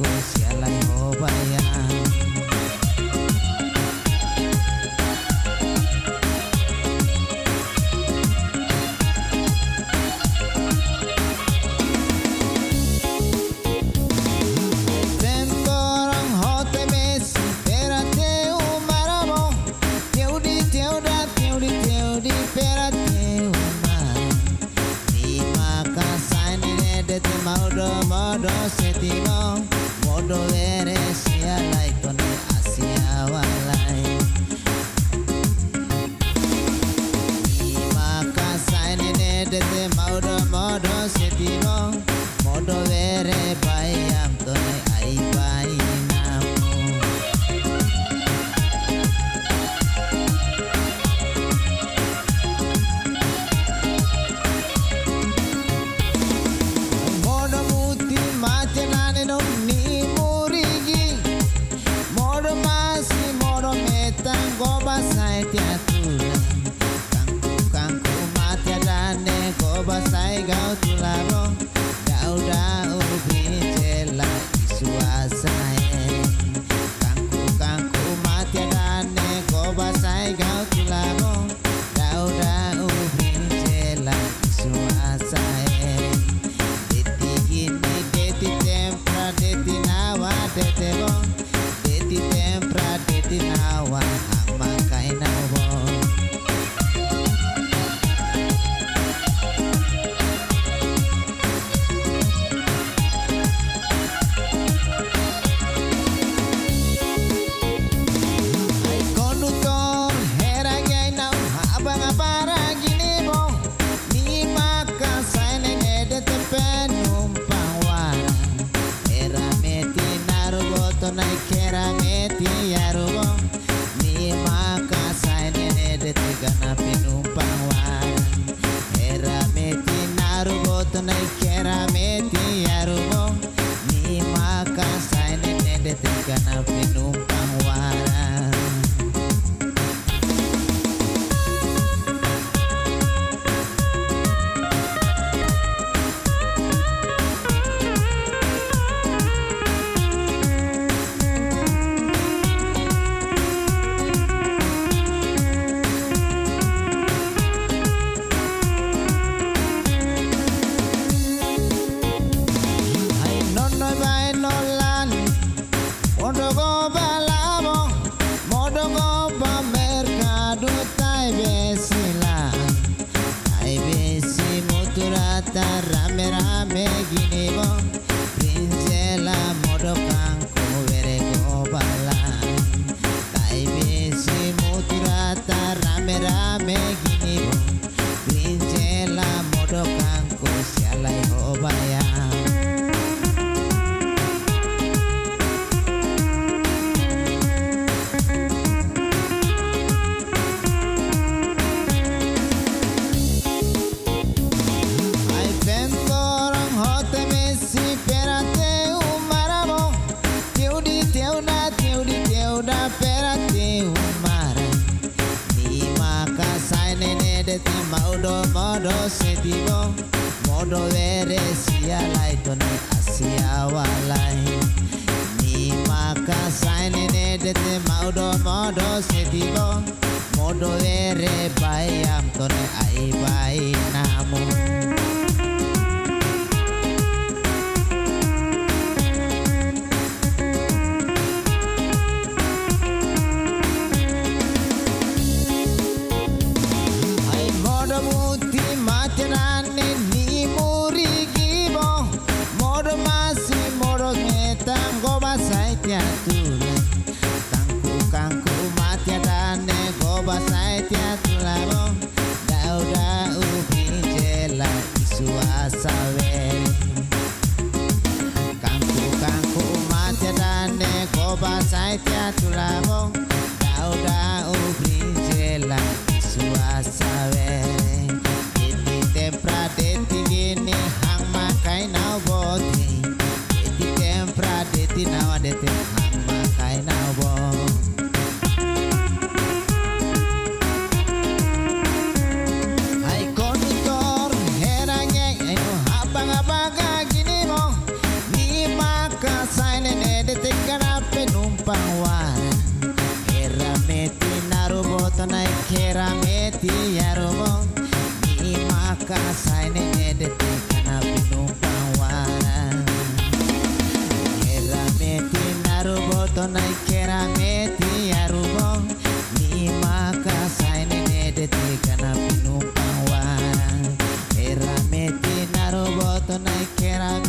kangku sialai hobayang. Modo setimo modo vere sia lai con asia walai maka saine de modo setimo modo vere bayam to ai bai namu ni murigi modo masi modo metang goba sai tiatura kangku mati dane goba sai gau tularo dauda ubi jela isuasa kangku mati dane goba sai gau tularo dauda ubi jela isuasa deti nawa deti bon deti tempra deti nawa ama kai nawa ai conductor hera gai nau abang abara gini bon ni maka saine deti penumpang wara nai kera meti yarubo ni maka saine de tigana penumpang wan era meti narubo nai kera meti yarubo ni maka saine de tigana penumpang wan rame rame gini bo princela modo kangku vere gobala kai besi muturata rame rame gini bo princela modo kangku sialai hobayang modo setimo modo vere sia lai to ni asia walai ni maka saine de modo setimo modo vere bayam to ni ai bai namu ni murigi bo modo masi modo metang goba sai tiatura kangku mati dane goba sai tiatura bo dauda ubi jela isuasa veri kangku mati dane goba sai tiatura bo dauda ubi jela isuasa veri tempra deti gini hang makai nau boti deti tempra deti nawa deti hang makai nau bo ai conductor heranya ayo abang abang gini mo ni maka saine boto nai kerameti yarubong ni maka saini nedete kana pinumpang wana erameti naro boto nai kerameti